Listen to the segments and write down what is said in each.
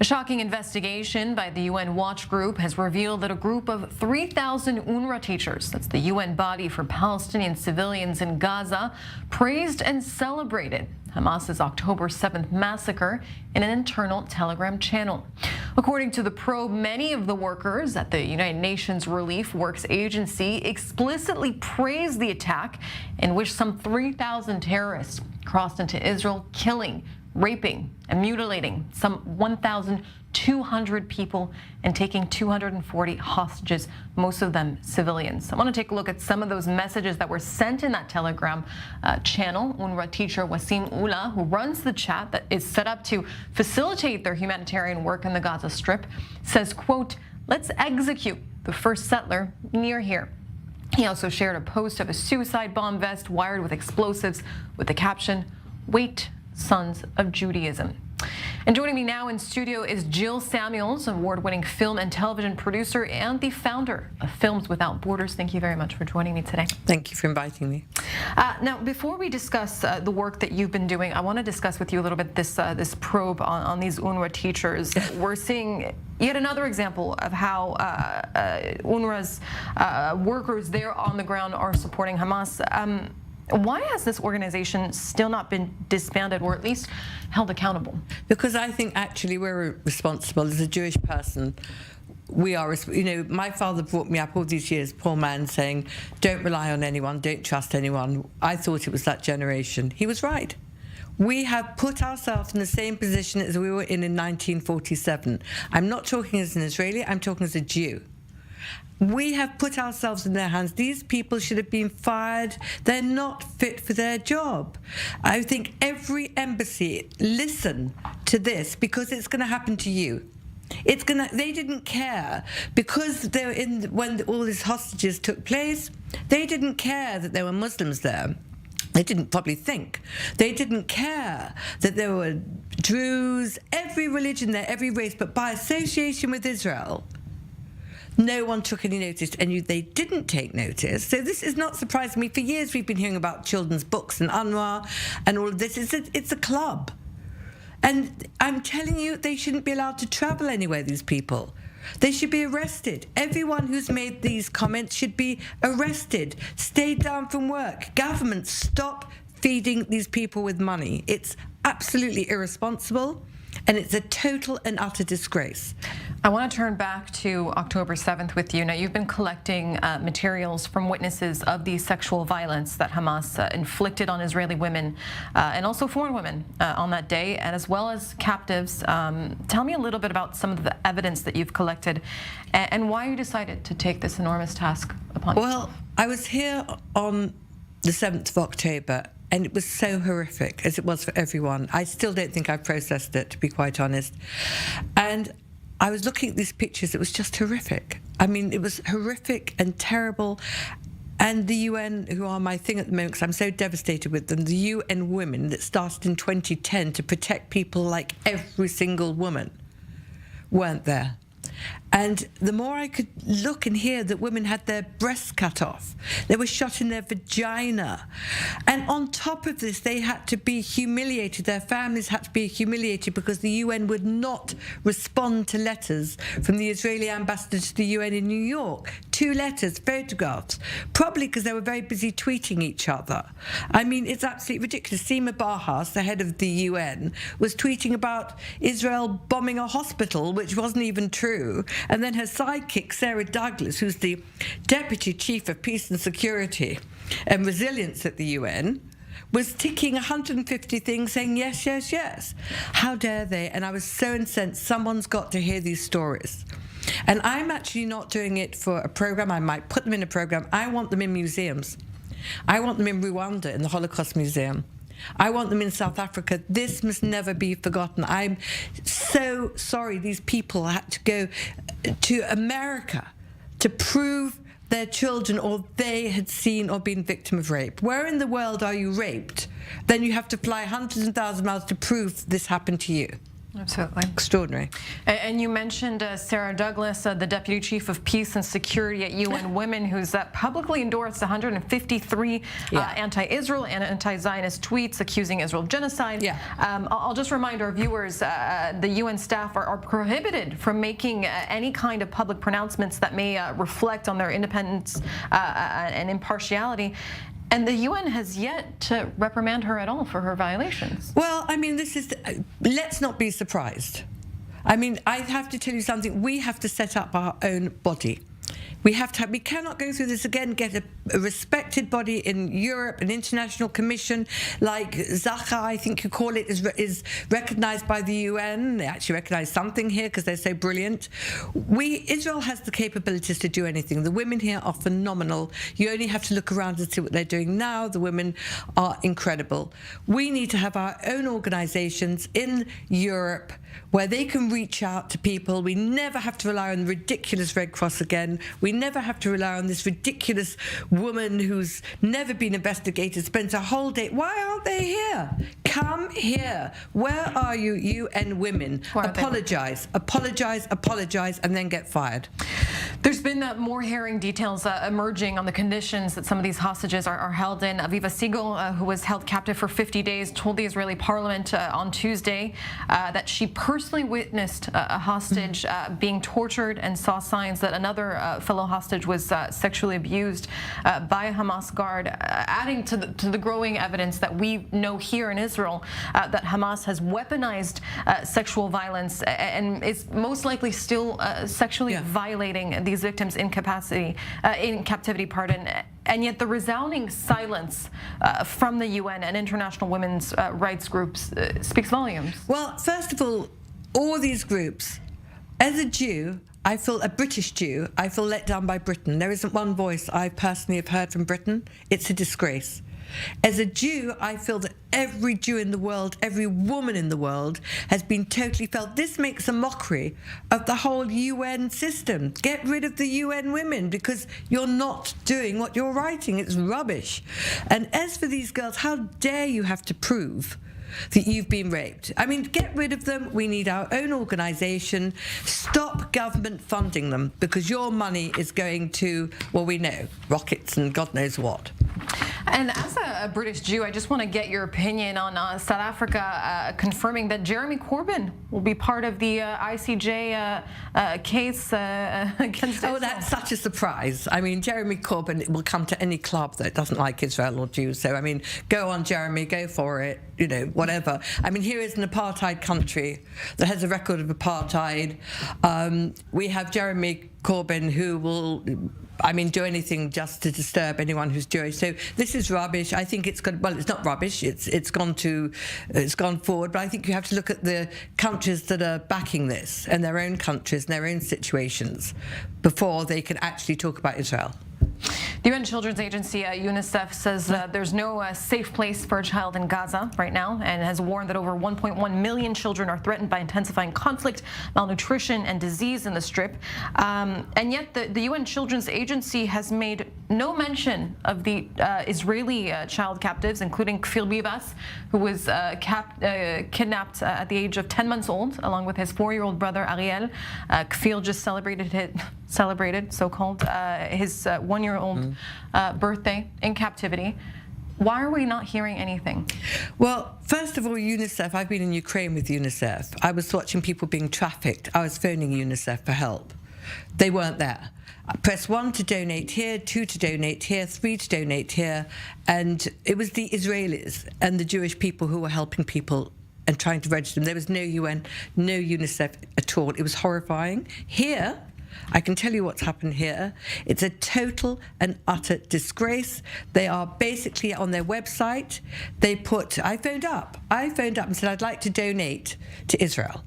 A shocking investigation by the UN Watch Group has revealed that a group of 3,000 UNRWA teachers, that's the UN body for Palestinian civilians in Gaza, praised and celebrated Hamas's October 7th massacre in an internal Telegram channel. According to the probe, many of the workers at the United Nations Relief Works Agency explicitly praised the attack in which some 3,000 terrorists crossed into Israel, killing, raping, and mutilating some 1,200 people and taking 240 hostages, most of them civilians. I want to take a look at some of those messages that were sent in that Telegram channel. UNRWA teacher Wasim Ula, who runs the chat that is set up to facilitate their humanitarian work in the Gaza Strip, says, quote, "Let's execute the first settler near here." He also shared a post of a suicide bomb vest wired with explosives with the caption, "Wait, Sons of Judaism." And joining me now in studio is Jill Samuels, award-winning film and television producer and the founder of Films Without Borders. Thank you very much for joining me today. Thank you for inviting me. Now, before we discuss the work that you've been doing, I want to discuss with you a little bit this probe on these UNRWA teachers. We're seeing yet another example of how UNRWA's workers there on the ground are supporting Hamas. Why has this organization still not been disbanded or at least held accountable? Because I think actually we're responsible. As a Jewish person, we are, my father brought me up all these years, poor man, saying, don't rely on anyone, don't trust anyone. I thought it was that generation. He was right. We have put ourselves in the same position as we were in 1947. I'm not talking as an Israeli, I'm talking as a Jew. We have put ourselves in their hands. These people should have been fired. They're not fit for their job. I think every embassy listen to this, because it's going to happen to you. They didn't care because they were when all these hostages took place. They didn't care that there were Muslims there. They didn't probably think. They didn't care that there were Druze, every religion there, every race, but by association with Israel, no one took any notice, and they didn't take notice. So this is not surprising me. For years we've been hearing about children's books and UNRWA and all of this. It's a club. And I'm telling you, they shouldn't be allowed to travel anywhere, these people. They should be arrested. Everyone who's made these comments should be arrested. Stay down from work. Government, stop feeding these people with money. It's absolutely irresponsible. And it's a total and utter disgrace. I want to turn back to October 7th with you. Now, you've been collecting materials from witnesses of the sexual violence that Hamas inflicted on Israeli women and also foreign women on that day, and as well as captives. Tell me a little bit about some of the evidence that you've collected and why you decided to take this enormous task upon yourself. Well, I was here on the 7th of October, and it was so horrific, as it was for everyone. I still don't think I've processed it, to be quite honest. And I was looking at these pictures. It was just horrific. I mean, it was horrific and terrible. And the UN, who are my thing at the moment, because I'm so devastated with them, the UN Women that started in 2010 to protect people like every single woman, weren't there. And the more I could look and hear that women had their breasts cut off, they were shot in their vagina. And on top of this, they had to be humiliated. Their families had to be humiliated because the UN would not respond to letters from the Israeli ambassador to the UN in New York. 2 letters, photographs, probably because they were very busy tweeting each other. I mean, it's absolutely ridiculous. Sima Bahas, the head of the UN, was tweeting about Israel bombing a hospital, which wasn't even true. And then her sidekick, Sarah Douglas, who's the Deputy Chief of Peace and Security and Resilience at the UN, was ticking 150 things saying yes, yes, yes. How dare they? And I was so incensed. Someone's got to hear these stories. And I'm actually not doing it for a program. I might put them in a program. I want them in museums. I want them in Rwanda, in the Holocaust Museum. I want them in South Africa. This must never be forgotten. I'm so sorry these people had to go to America to prove their children or they had seen or been victim of rape. Where in the world are you raped? Then you have to fly hundreds and thousands of miles to prove this happened to you. Absolutely. Extraordinary. And you mentioned Sarah Douglas, the Deputy Chief of Peace and Security at UN Women, who's publicly endorsed 153 anti-Israel and anti-Zionist tweets accusing Israel of genocide. Yeah. I'll just remind our viewers, the UN staff are prohibited from making any kind of public pronouncements that may reflect on their independence and impartiality. And the UN has yet to reprimand her at all for her violations. Well, I mean, let's not be surprised. I mean, I have to tell you something. We have to set up our own body. We cannot go through this again, get a respected body in Europe, an international commission like Zacha, I think you call it, is recognised by the UN. They actually recognise something here because they're so brilliant. Israel has the capabilities to do anything. The women here are phenomenal. You only have to look around and see what they're doing now. The women are incredible. We need to have our own organisations in Europe where they can reach out to people. We never have to rely on the ridiculous Red Cross again. We never have to rely on this ridiculous woman who's never been investigated, spends a whole day. Why aren't they here? Come here. Where are you, UN Women? Apologise, apologise, apologise, and then get fired. There's been more harrowing details emerging on the conditions that some of these hostages are held in. Aviva Siegel, who was held captive for 50 days, told the Israeli parliament on Tuesday that she personally witnessed a hostage being tortured and saw signs that another fellow hostage was sexually abused by a Hamas guard, adding to the growing evidence that we know here in Israel that Hamas has weaponized sexual violence and is most likely still sexually violating these victims in captivity, and yet the resounding silence from the UN and international women's rights groups speaks volumes. Well, first of all these groups, as a Jew, I feel, a British Jew, I feel let down by Britain. There isn't one voice I personally have heard from Britain. It's a disgrace. As a Jew, I feel that every Jew in the world, every woman in the world has been totally felt. This makes a mockery of the whole UN system. Get rid of the UN women because you're not doing what you're writing. It's rubbish. And as for these girls, how dare you have to prove that you've been raped? I mean, get rid of them. We need our own organisation. Stop government funding them because your money is going to, well, we know, rockets and God knows what. And as a British Jew, I just want to get your opinion on South Africa confirming that Jeremy Corbyn will be part of the ICJ case against Israel. Oh, that's such a surprise. I mean, Jeremy Corbyn will come to any club that doesn't like Israel or Jews. So, I mean, go on, Jeremy, go for it, you know, whatever. I mean, here is an apartheid country that has a record of apartheid. We have Jeremy Corbyn who will, I mean, do anything just to disturb anyone who's Jewish. So this is rubbish. I think it's got, well, it's not rubbish. It's gone forward. But I think you have to look at the countries that are backing this and their own countries and their own situations before they can actually talk about Israel. The UN Children's Agency, UNICEF, says there's no safe place for a child in Gaza right now and has warned that over 1.1 million children are threatened by intensifying conflict, malnutrition, and disease in the Strip. And yet the UN Children's Agency has made no mention of the Israeli child captives, including Kfir Bibas, who was kidnapped at the age of 10 months old, along with his 4-year-old brother, Ariel. Kfir just celebrated, so-called, his 1-year-old birthday in captivity. Why are we not hearing anything? Well, first of all, UNICEF, I've been in Ukraine with UNICEF. I was watching people being trafficked. I was phoning UNICEF for help. They weren't there. Press 1 to donate here, 2 to donate here, 3 to donate here. And it was the Israelis and the Jewish people who were helping people and trying to register them. There was no UN, no UNICEF at all. It was horrifying. Here, I can tell you what's happened here. It's a total and utter disgrace. They are basically on their website. They put, I phoned up and said, I'd like to donate to Israel.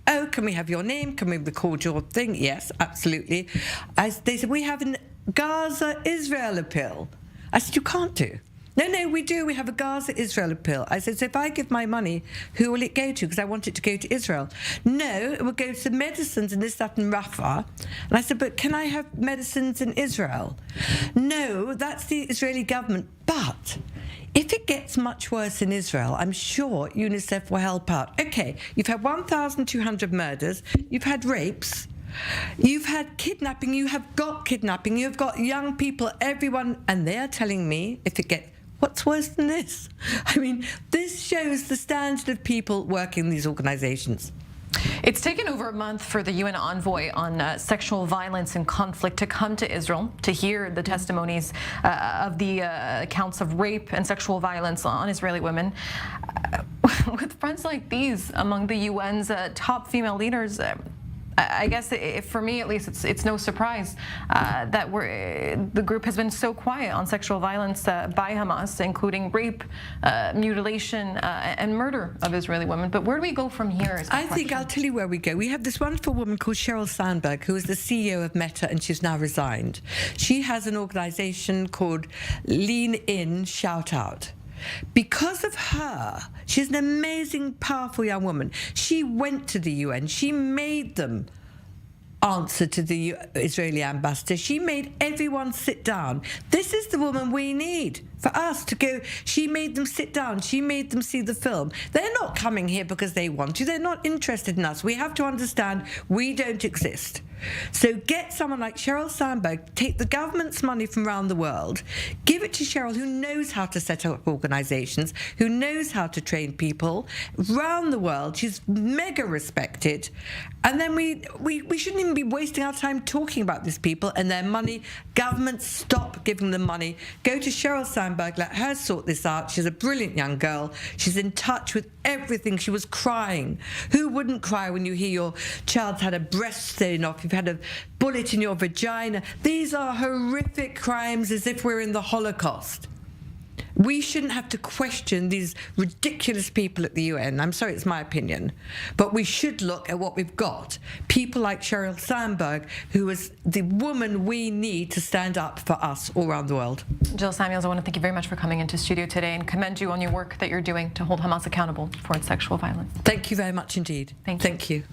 Oh, can we have your name? Can we record your thing? Yes, absolutely. They said, we have a Gaza-Israel appeal. I said, you can't do. No, we do. We have a Gaza-Israel appeal. I said, so if I give my money, who will it go to? Because I want it to go to Israel. No, it will go to medicines in this, that, and Rafah. And I said, but can I have medicines in Israel? No, that's the Israeli government. But if it gets much worse in Israel, I'm sure UNICEF will help out. Okay, you've had 1,200 murders, you've had rapes, you've had kidnapping, you have got young people, everyone, and they are telling me, if it gets, what's worse than this? I mean, this shows the standard of people working in these organizations. It's taken over a month for the UN envoy on sexual violence and conflict to come to Israel to hear the testimonies of the accounts of rape and sexual violence on Israeli women. With friends like these among the UN's top female leaders, I guess for me at least, it's no surprise that the group has been so quiet on sexual violence by Hamas, including rape, mutilation, and murder of Israeli women. But where do we go from here? I think I'll tell you where we go. We have this wonderful woman called Sheryl Sandberg, who is the CEO of Meta, and she's now resigned. She has an organization called Lean In, Shout Out. Because of her, she's an amazing, powerful young woman. She went to the UN. She made them answer to the Israeli ambassador. She made everyone sit down. This is the woman we need for us to go. She made them sit down. She made them see the film. They're not coming here because they want to. They're not interested in us. We have to understand we don't exist. So get someone like Sheryl Sandberg, take the government's money from around the world, give it to Sheryl, who knows how to set up organizations, who knows how to train people around the world. She's mega respected. And then we shouldn't even be wasting our time talking about these people and their money. Governments, stop giving them money. Go to Sheryl Sandberg, let her sort this out. She's a brilliant young girl. She's in touch with everything. She was crying. Who wouldn't cry when you hear your child's had a breast taken off, you've had a bullet in your vagina? These are horrific crimes, as if we're in the Holocaust. We shouldn't have to question these ridiculous people at the UN. I'm sorry, it's my opinion. But we should look at what we've got. People like Sheryl Sandberg, who is the woman we need to stand up for us all around the world. Jill Samuels, I want to thank you very much for coming into studio today and commend you on your work that you're doing to hold Hamas accountable for its sexual violence. Thank you very much indeed. Thank you. Thank you.